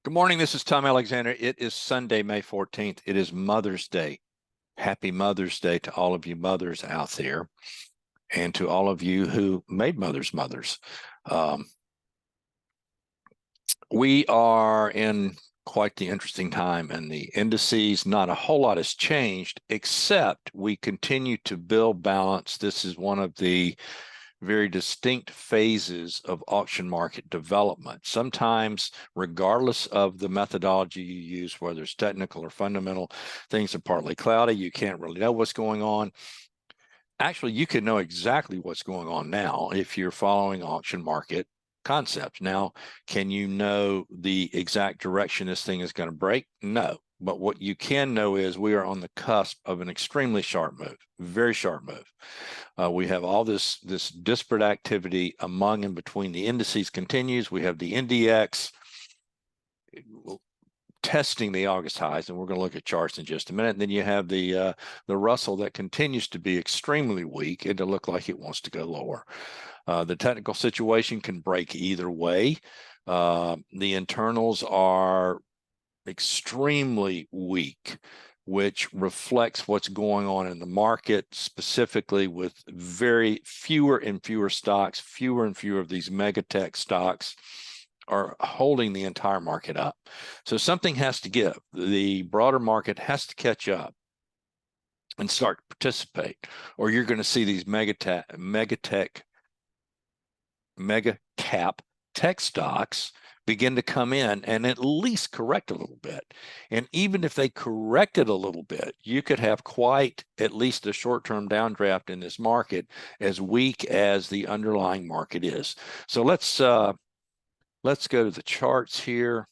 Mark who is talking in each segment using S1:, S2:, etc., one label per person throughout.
S1: Good morning. This is Tom Alexander. It is Sunday, May 14th. It is Mother's Day. Happy Mother's Day to all of you mothers out there and to all of you who made mothers. We are in quite the interesting time, and the indices, not a whole lot has changed, except we continue to build balance. This is one of the very distinct phases of auction market development. Sometimes, regardless of the methodology you use, whether it's technical or fundamental, things are partly cloudy. You can't really know what's going on. Actually, you can know exactly what's going on now if you're following auction market concepts. Now, can you know the exact direction this thing is going to break? No. But what you can know is we are on the cusp of an extremely sharp move, very sharp move. We have all this disparate activity among and between the indices continues. We have the NDX testing the August highs, and we're going to look at charts in just a minute. And then you have the Russell that continues to be extremely weak and to look like it wants to go lower. The technical situation can break either way. The internals are extremely weak, which reflects what's going on in the market, specifically with very fewer and fewer stocks, fewer and fewer of these mega tech stocks are holding the entire market up. So something has to give. The broader market has to catch up and start to participate, or you're going to see these mega cap tech stocks begin to come in and at least correct a little bit. And even if they corrected a little bit, you could have quite at least a short-term downdraft in this market, as weak as the underlying market is. So let's go to the charts here.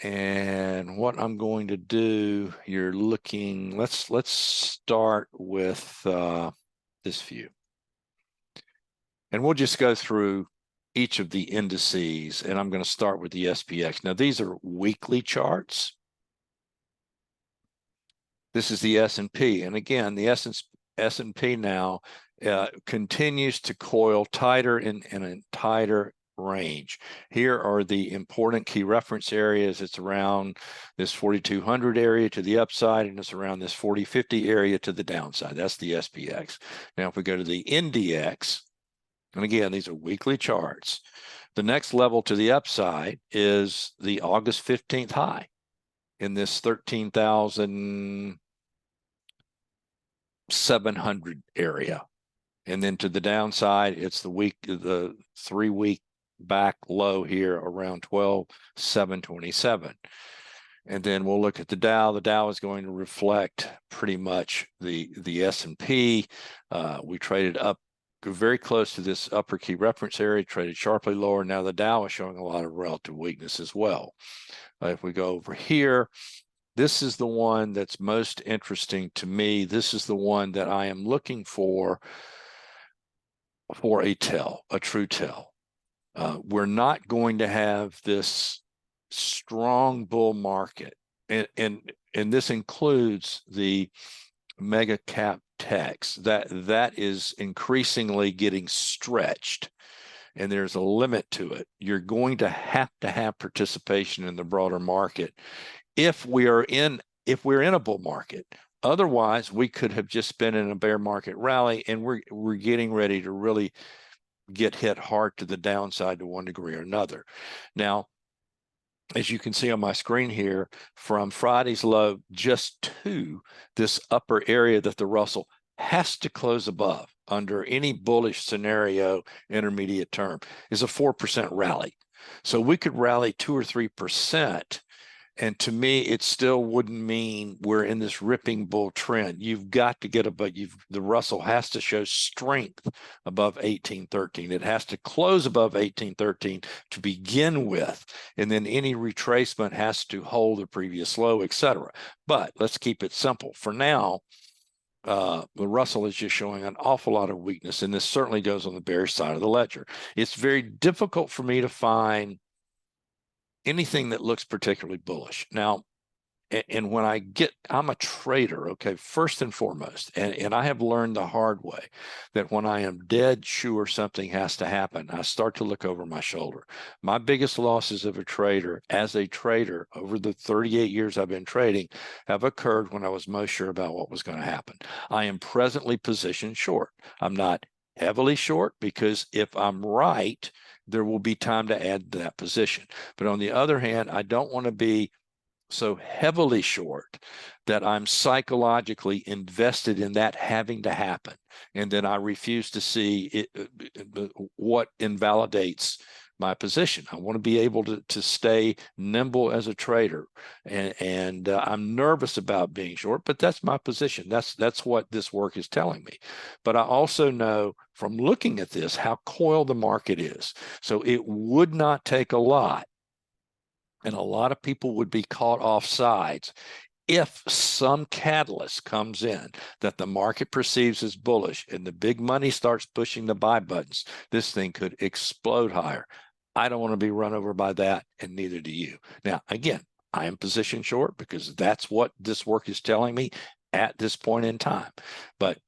S1: And what I'm going to do, you're looking, let's start with this view. And we'll just go through each of the indices, and I'm going to start with the SPX. Now, these are weekly charts. This is the S&P. And again, the S&P now continues to coil tighter in a tighter range. Here are the important key reference areas. It's around this 4,200 area to the upside, and it's around this 4050 area to the downside. That's the SPX. Now, if we go to the NDX, and again, these are weekly charts, the next level to the upside is the August 15th high in this 13,700 area. And then to the downside, it's the 3-week back low here around 12,727. And then we'll look at the Dow. The Dow is going to reflect pretty much the S&P. We traded up very close to this upper key reference area, traded sharply lower. Now the Dow is showing a lot of relative weakness as well. If we go over here, this is the one that's most interesting to me. This is the one that I am looking for a true tell. We're not going to have this strong bull market, and this includes the mega cap techs that is increasingly getting stretched, and there's a limit to it. You're going to have participation in the broader market if we're in a bull market. Otherwise, we could have just been in a bear market rally, and we're getting ready to really get hit hard to the downside to one degree or another. Now, as you can see on my screen here, from Friday's low just to this upper area that the Russell has to close above under any bullish scenario, intermediate term, is a 4% rally. So we could rally 2 or 3%. And to me, it still wouldn't mean we're in this ripping bull trend. You've got to get above, the Russell has to show strength above 1813. It has to close above 1813 to begin with. And then any retracement has to hold the previous low, etc. But let's keep it simple. For now, the Russell is just showing an awful lot of weakness. And this certainly goes on the bearish side of the ledger. It's very difficult for me to find anything that looks particularly bullish. Now, And when I'm a trader, okay, first and foremost, and I have learned the hard way that when I am dead sure something has to happen, I start to look over my shoulder. My biggest losses of a trader, as a trader, over the 38 years I've been trading, have occurred when I was most sure about what was going to happen. I am presently positioned short. I'm not heavily short because if I'm right, there will be time to add to that position. But on the other hand, I don't want to be so heavily short that I'm psychologically invested in that having to happen. And then I refuse to see what invalidates my position. I want to be able to stay nimble as a trader. And I'm nervous about being short, but that's my position. That's what this work is telling me. But I also know from looking at this how coiled the market is. So it would not take a lot, and a lot of people would be caught off sides if some catalyst comes in that the market perceives as bullish and the big money starts pushing the buy buttons. This thing could explode higher. I don't want to be run over by that, and neither do you. Now, again, I am position short because that's what this work is telling me at this point in time. But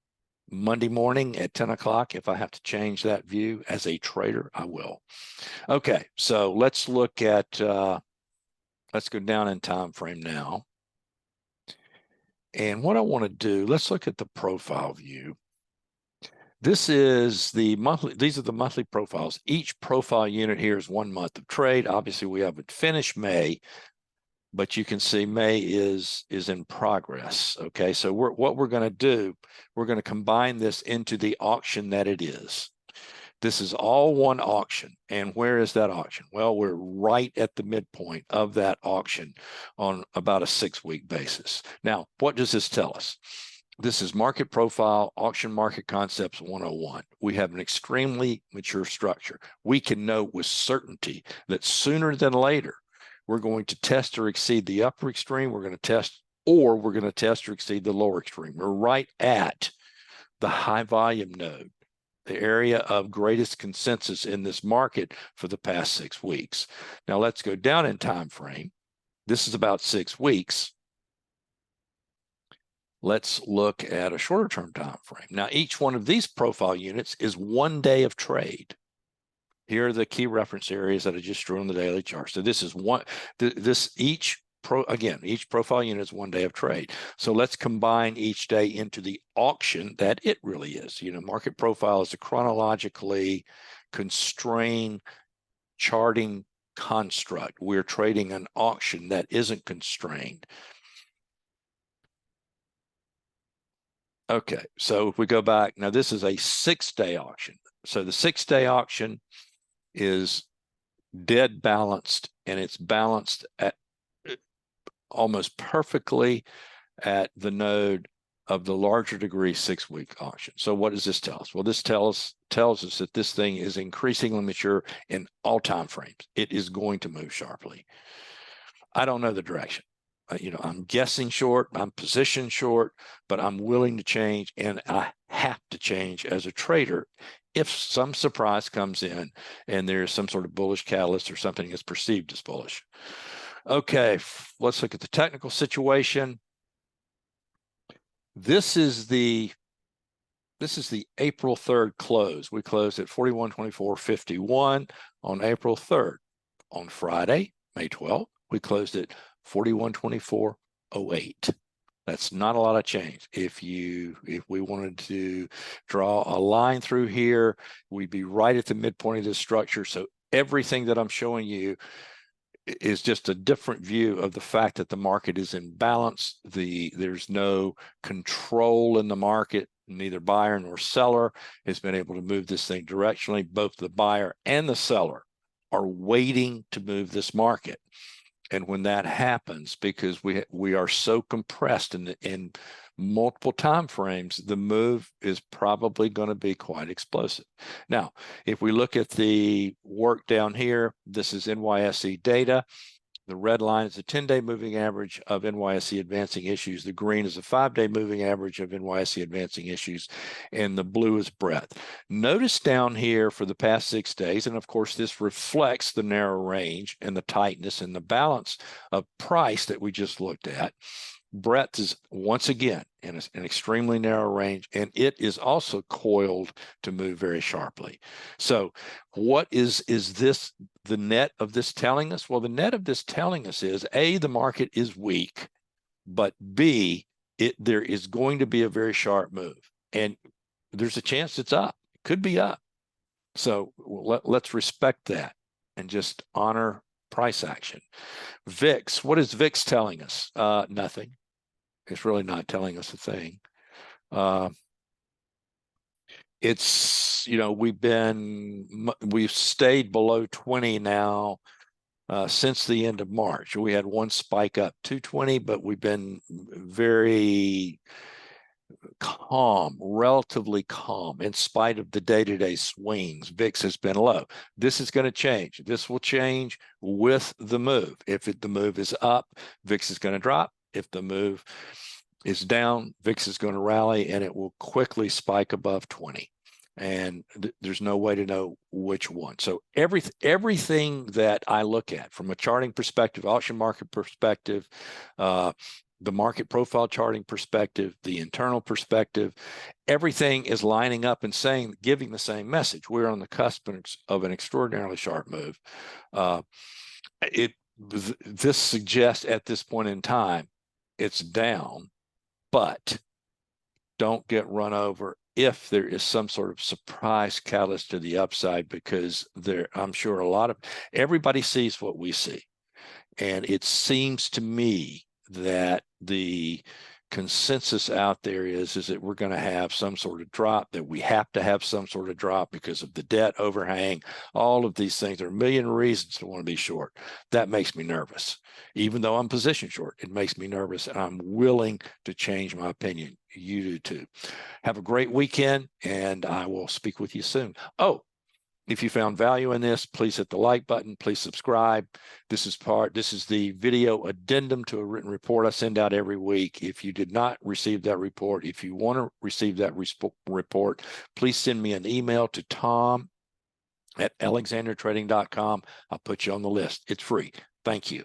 S1: Monday morning at 10 o'clock, if I have to change that view as a trader, I will. Okay, so let's look at let's go down in time frame now. And what I want to do, let's look at the profile view. This is the monthly, these are the monthly profiles. Each profile unit here is 1 month of trade. Obviously, we haven't finished May, but you can see May is in progress. Okay, so what we're going to do, we're going to combine this into the auction that it is. This is all one auction. And where is that auction? Well, we're right at the midpoint of that auction on about a 6-week basis. Now, what does this tell us? This is Market Profile, Auction Market Concepts 101. We have an extremely mature structure. We can know with certainty that sooner than later, we're going to test or exceed the upper extreme. We're going to test, or we're going to test or exceed the lower extreme. We're right at the high volume node, the area of greatest consensus in this market for the past 6 weeks. Now let's go down in time frame. This is about 6 weeks. Let's look at a shorter term time frame. Now each one of these profile units is 1 day of trade. Here are the key reference areas that I just drew on the daily chart. So this is each profile unit is 1 day of trade. So let's combine each day into the auction that it really is. You know, Market Profile is a chronologically constrained charting construct. We're trading an auction that isn't constrained. Okay, so if we go back, now this is a 6-day auction. So the 6-day auction is dead balanced, and it's balanced at almost perfectly at the node of the larger degree 6-week auction. So what does this tell us? Well, this tells us that this thing is increasingly mature in all time frames. It is going to move sharply. I don't know the direction. You know, I'm guessing short, I'm positioned short, but I'm willing to change, and I have to change as a trader if some surprise comes in and there's some sort of bullish catalyst or something is perceived as bullish. Okay, let's look at the technical situation. This is the April 3rd close. We closed at 41.24.51 on April 3rd. On Friday, May 12th, we closed at 41.24.08. That's not a lot of change. If we wanted to draw a line through here, we'd be right at the midpoint of this structure. So everything that I'm showing you is just a different view of the fact that the market is in balance. There's no control in the market. Neither buyer nor seller has been able to move this thing directionally. Both the buyer and the seller are waiting to move this market. And when that happens, because we are so compressed in multiple time frames, the move is probably going to be quite explosive. Now, if we look at the work down here, this is NYSE data. The red line is the 10-day moving average of NYSE advancing issues. The green is a 5-day moving average of NYSE advancing issues, and the blue is breadth. Notice down here for the past 6 days, and of course this reflects the narrow range and the tightness and the balance of price that we just looked at. Breadth is once again in an extremely narrow range, and it is also coiled to move very sharply. So what is this, the net of this telling us? Well, the net of this telling us is A, the market is weak, but B, there is going to be a very sharp move, and there's a chance it's up. It could be up. So let's respect that and just honor price action. VIX, what is VIX telling us? Nothing. It's really not telling us a thing. It's, we've stayed below 20 now since the end of March. We had one spike up to 20, but we've been very calm, relatively calm, in spite of the day-to-day swings. VIX has been low. This is going to change. This will change with the move. If the move is up, VIX is going to drop. If the move is down, VIX is going to rally, and it will quickly spike above 20. And there's no way to know which one. So everything that I look at from a charting perspective, auction market perspective, the market profile charting perspective, the internal perspective, everything is lining up and giving the same message. We're on the cusp of an extraordinarily sharp move. This suggests at this point in time, it's down, but don't get run over if there is some sort of surprise catalyst to the upside, because I'm sure everybody sees what we see. And it seems to me that the consensus out there is that we're going to have some sort of drop, that we have to have some sort of drop because of the debt overhang, all of these things. There are a million reasons to want to be short. That makes me nervous. Even though I'm position short, it makes me nervous, and I'm willing to change my opinion. You do too. Have a great weekend, and I will speak with you soon. Oh, if you found value in this, please hit the like button. Please subscribe. This is the video addendum to a written report I send out every week. If you did not receive that report, if you want to receive that report, please send me an email to tom@alexandertrading.com. I'll put you on the list. It's free. Thank you.